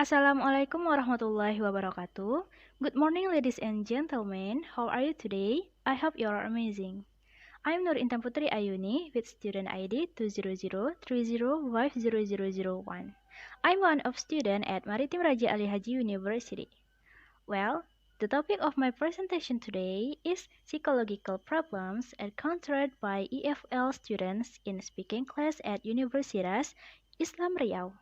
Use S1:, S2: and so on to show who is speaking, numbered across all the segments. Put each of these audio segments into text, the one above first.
S1: Assalamualaikum warahmatullahi wabarakatuh. Good morning, ladies and gentlemen. How are you today? I hope you are amazing. I'm Nur Intan Putri Ayuni with student ID 20030500001. I'm one of student at Maritim Raja Ali Haji University. Well, the topic of my presentation today is psychological problems encountered by EFL students in speaking class at Universitas Islam Riau.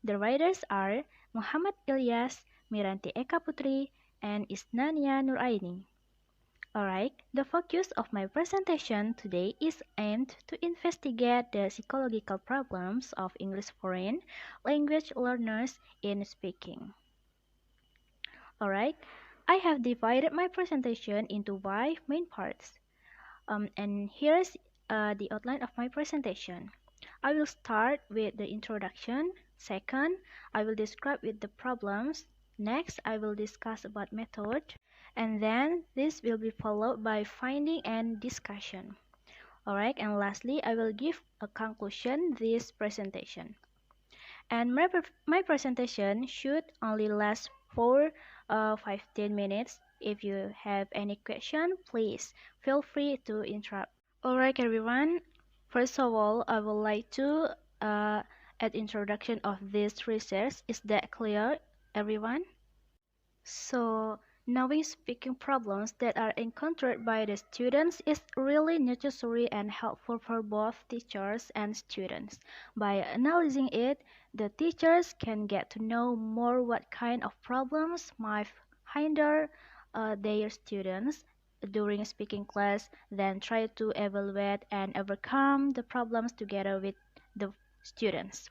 S1: The writers are Muhammad Ilyas, Miranti Eka Putri, and Isnania Nuraini. Alright, the focus of my presentation today is aimed to investigate the psychological problems of English foreign language learners in speaking. Alright, I have divided my presentation into 5 main parts. And here's the outline of my presentation. I will start with the introduction. Second, I will describe with the problems. Next, I will discuss about method. And then this will be followed by finding and discussion. Alright, and lastly, I will give a conclusion this presentation. And my presentation should only last for 15 minutes. If you have any question, please feel free to interrupt. Alright everyone, first of all, I would like to add introduction of this research. Is that clear, everyone? So, knowing speaking problems that are encountered by the students is really necessary and helpful for both teachers and students. By analyzing it, the teachers can get to know more what kind of problems might hinder their students during speaking class, then try to evaluate and overcome the problems together with the students.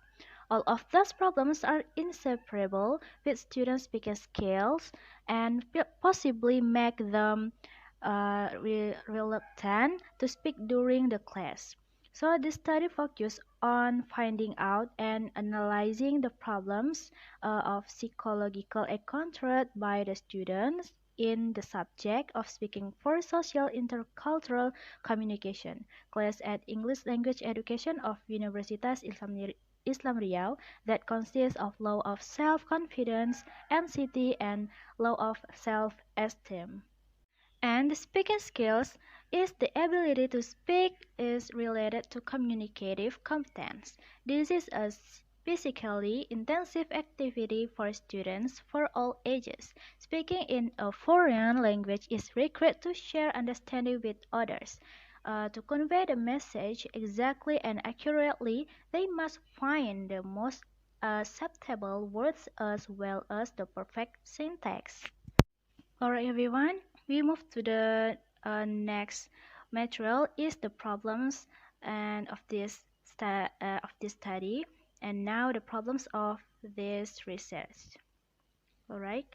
S1: All of those problems are inseparable with student speaking skills and possibly make them reluctant to speak during the class. So this study focuses on finding out and analyzing the problems of psychological encountered by the students in the subject of speaking for social intercultural communication class at English Language Education of Universitas Islam Riau that consists of law of self-confidence, NCT, and law of self-esteem. And the speaking skills is the ability to speak is related to communicative competence. This is a physically intensive activity for students for all ages. Speaking in a foreign language is required to share understanding with others. To convey the message exactly and accurately, they must find the most acceptable words as well as the perfect syntax. Alright everyone, we move to the next material is the problems and of this study, and now the problems of this research. Alright,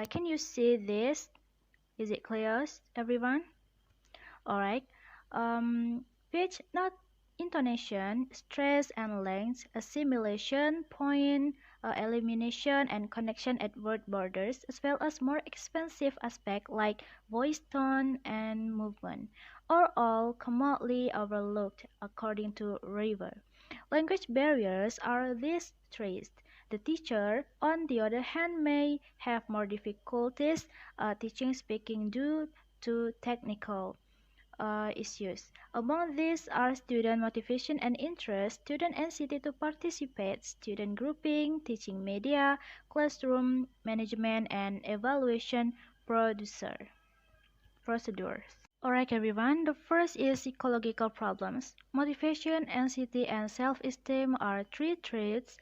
S1: can you see this? Is it clear, everyone? Alright, pitch, not intonation, stress and length, assimilation, point, elimination, and connection at word borders, as well as more expensive aspects like voice tone and movement, are all commonly overlooked according to River. Language barriers are these traits. The teacher, on the other hand, may have more difficulties teaching speaking due to technical issues. Among these are student motivation and interest, student anxiety to participate, student grouping, teaching media, classroom management, and evaluation procedures. Alright everyone, the first is psychological problems. Motivation, anxiety, and self-esteem are three traits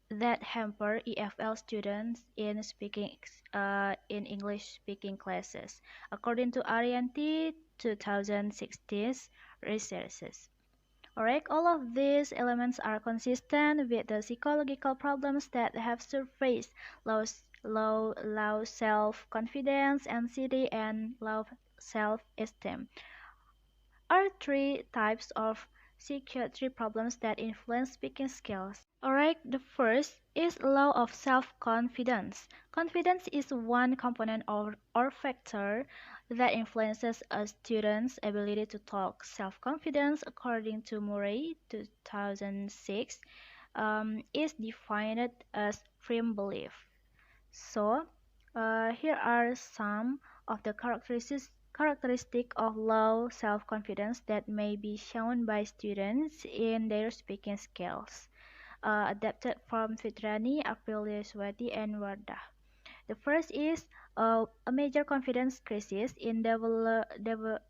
S1: that hamper EFL students in speaking in English speaking classes, according to Arianti 2016 researches. Alright, all of these elements are consistent with the psychological problems that have surfaced: low self-confidence, anxiety, and low self-esteem are three types of psychiatric problems that influence speaking skills. Alright, the first is law of self-confidence. Confidence is one component or factor that influences a student's ability to talk. Self-confidence, according to Murray 2006, is defined as firm belief. So, here are some of the characteristic of low self-confidence that may be shown by students in their speaking skills. Adapted from Fitrani, Aprilia Swati, and Wardah. The first is a major confidence crisis in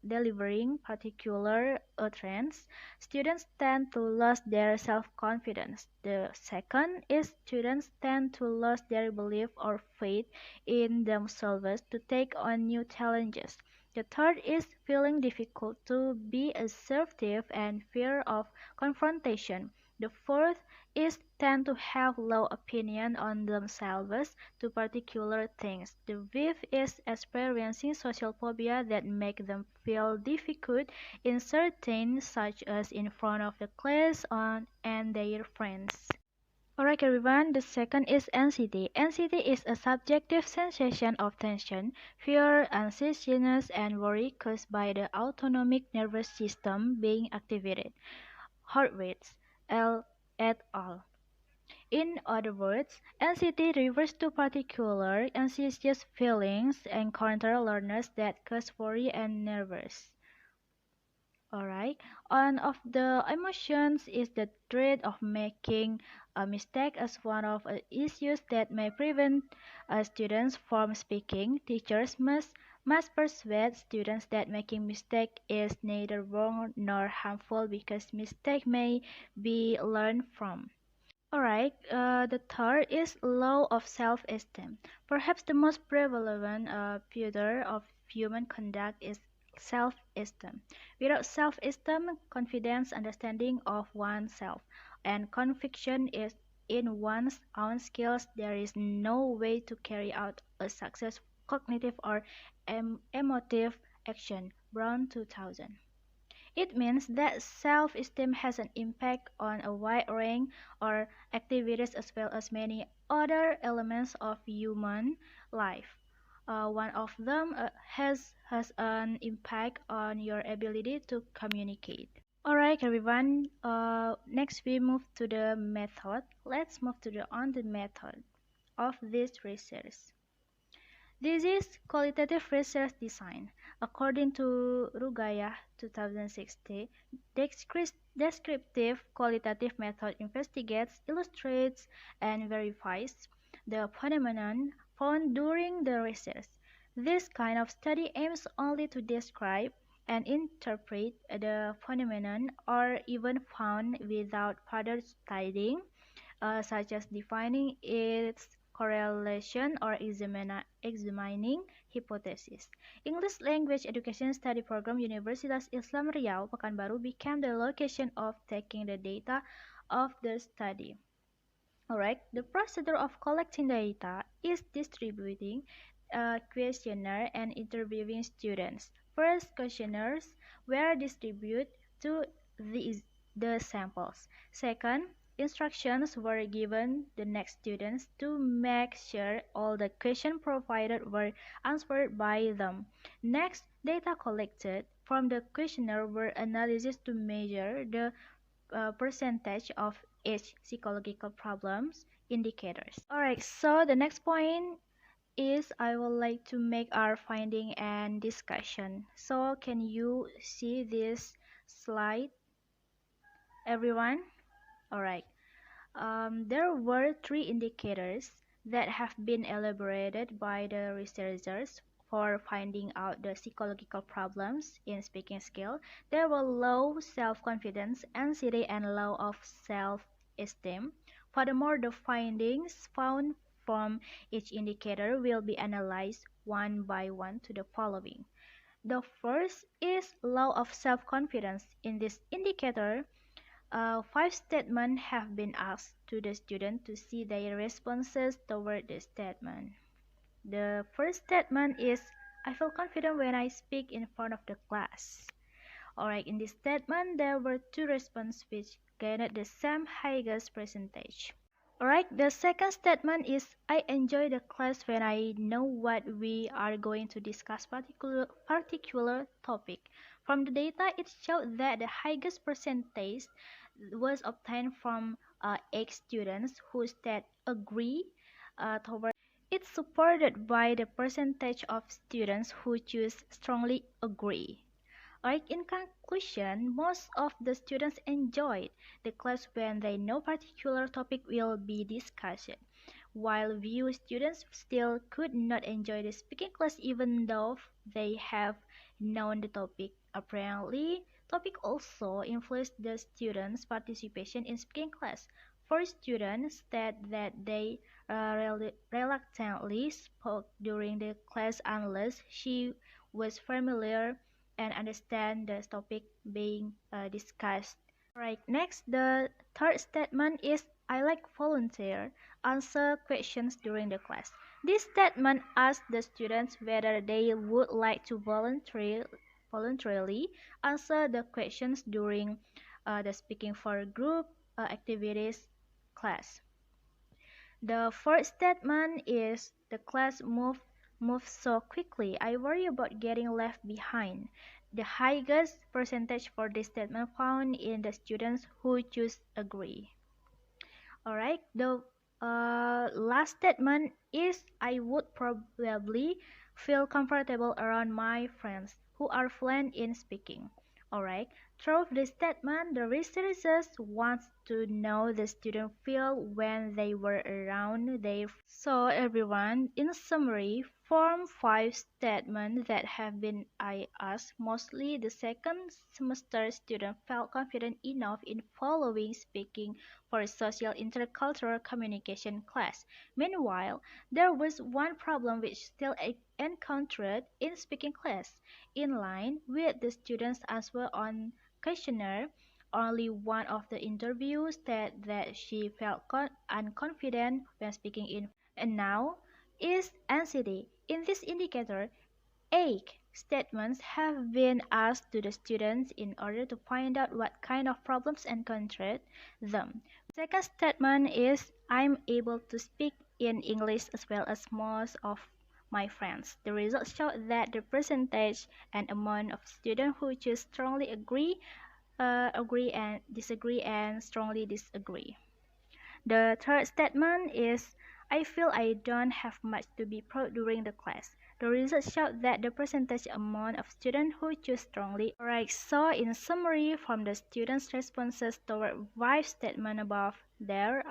S1: delivering particular trends. Students tend to lose their self-confidence. The second is students tend to lose their belief or faith in themselves to take on new challenges. The third is feeling difficult to be assertive and fear of confrontation. The fourth is tend to have low opinion on themselves to particular things. The fifth is experiencing social phobia that make them feel difficult in certain such as in front of the class on and their friends. Alright everyone, the second is anxiety. Anxiety is a subjective sensation of tension, fear, anxiousness, and worry caused by the autonomic nervous system being activated. Horwitz, L. et al. In other words, anxiety refers to particular anxious feelings encountered learners that cause worry and nervous. Alright, one of the emotions is the dread of making a mistake as one of the issues that may prevent students from speaking. Teachers must persuade students that making mistake is neither wrong nor harmful because mistake may be learned from. Alright, the third is law of self-esteem. Perhaps the most prevalent feature of human conduct is self-esteem. Without self-esteem, confidence, understanding of oneself, and conviction is in one's own skills, there is no way to carry out a successful cognitive or emotive action. Brown 2000. It means that self-esteem has an impact on a wide range of activities as well as many other elements of human life. One of them has an impact on your ability to communicate. Alright everyone, next we move to the method. Let's move to the method of this research. This is qualitative research design. According to Rugaya 2016, descriptive qualitative method investigates, illustrates, and verifies the phenomenon found during the research. This kind of study aims only to describe and interpret the phenomenon or even found without further studying such as defining its correlation or examining hypothesis. English Language Education Study Program, Universitas Islam Riau, Pekanbaru became the location of taking the data of the study. Alright, the procedure of collecting data is distributing a questionnaire and interviewing students. First, questionnaires were distributed to the samples. Second, instructions were given the next students to make sure all the questions provided were answered by them. Next, data collected from the questionnaire were analyzed to measure the percentage of each psychological problems indicators. Alright, so the next point is I would like to make our finding and discussion. So can you see this slide, everyone? Alright. There were three indicators that have been elaborated by the researchers for finding out the psychological problems in speaking skill. There were low self-confidence, anxiety, and low of self-esteem. Furthermore, the findings found from each indicator will be analyzed one by one to the following. The first is low of self-confidence. In this indicator, five statements have been asked to the student to see their responses toward the statement. The first statement is, I feel confident when I speak in front of the class. Alright, in this statement, there were two responses which gained the same highest percentage. Alright, the second statement is, I enjoy the class when I know what we are going to discuss particular topic. From the data, it showed that the highest percentage was obtained from 8 students who said agree toward. It's supported by the percentage of students who choose strongly agree. Like in conclusion, most of the students enjoyed the class when they know particular topic will be discussed, while few students still could not enjoy the speaking class even though they have known the topic. Apparently, topic also influenced the students' participation in speaking class. For students said that they reluctantly spoke during the class unless she was familiar and understand the topic being discussed. Right, next, the third statement is I like volunteer, answer questions during the class. This statement asks the students whether they would like to voluntarily answer the questions during the speaking for group activities class. The first statement is the class moves so quickly. I worry about getting left behind. The highest percentage for this statement found in the students who choose agree. Alright, the last statement is I would probably feel comfortable around my friends who are fluent in speaking. Alright, through this statement, the researchers want to know the student feel when they were around their. So everyone, in summary, form 5 statements that have been I asked. Mostly the second semester student felt confident enough in following speaking for a social intercultural communication class. Meanwhile, there was one problem which still encountered in speaking class. In line with the students' answer on questionnaire, only one of the interviews said that she felt unconfident when speaking in. And now is anxiety. In this indicator, 8 statements have been asked to the students in order to find out what kind of problems encountered them. Second statement is I'm able to speak in English as well as most of my friends. The results show that the percentage and amount of students who choose strongly agree and disagree and strongly disagree. The third statement is I feel I don't have much to be proud during the class. The results show that the percentage amount of students who choose strongly. Alright, so in summary from the students' responses toward 5 statements above, there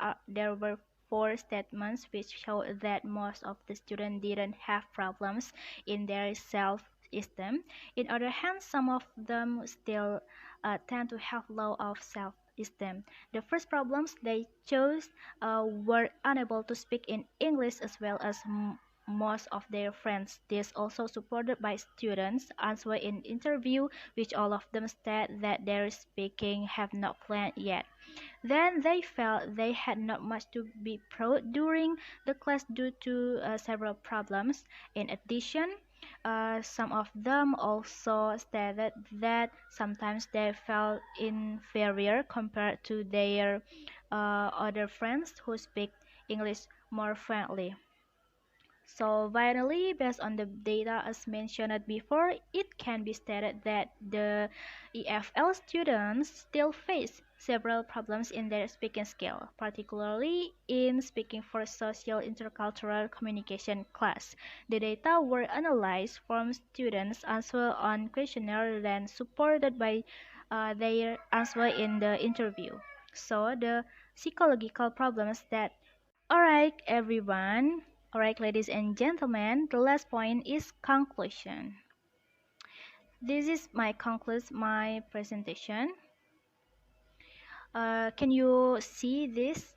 S1: were 4 statements which show that most of the students didn't have problems in their self-esteem. In other hand, some of them still tend to have low of self-esteem. The first problems they chose were unable to speak in English as well as most of their friends. This also supported by students answer in interview, which all of them said that their speaking have not planned yet. Then they felt they had not much to be proud during the class due to several problems. In addition, some of them also stated that sometimes they felt inferior compared to their other friends who speak English more fluently. So finally, based on the data as mentioned before, it can be stated that the EFL students still face several problems in their speaking skill, particularly in speaking for social intercultural communication class. The data were analyzed from students' answer on questionnaire then supported by their answer in the interview. So the psychological problems that Alright, everyone. Alright, ladies and gentlemen, the last point is conclusion. This is my concludes my presentation. Can you see this?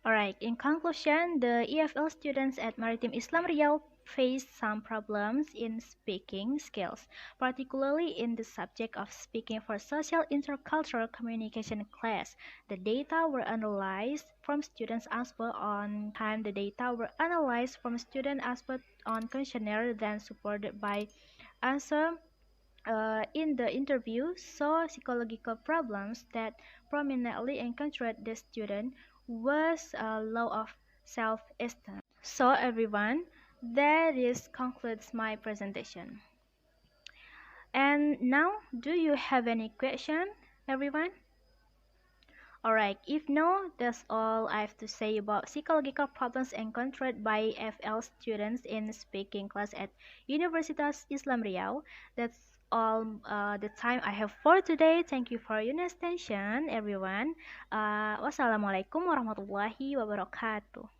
S1: Alright, in conclusion, the EFL students at Maritime Islam Riau face some problems in speaking skills, particularly in the subject of speaking for social intercultural communication class. The data were analyzed from students' answer on time. The data were analyzed from student answer on questionnaire, then supported by answer in the interview saw psychological problems that prominently encountered the student was a low of self-esteem. So everyone, that is concludes my presentation. And now, do you have any question, everyone? Alright, if no, that's all I have to say about psychological problems encountered by FL students in speaking class at Universitas Islam Riau. That's all the time I have for today. Thank you for your attention, everyone. Wassalamualaikum warahmatullahi wabarakatuh.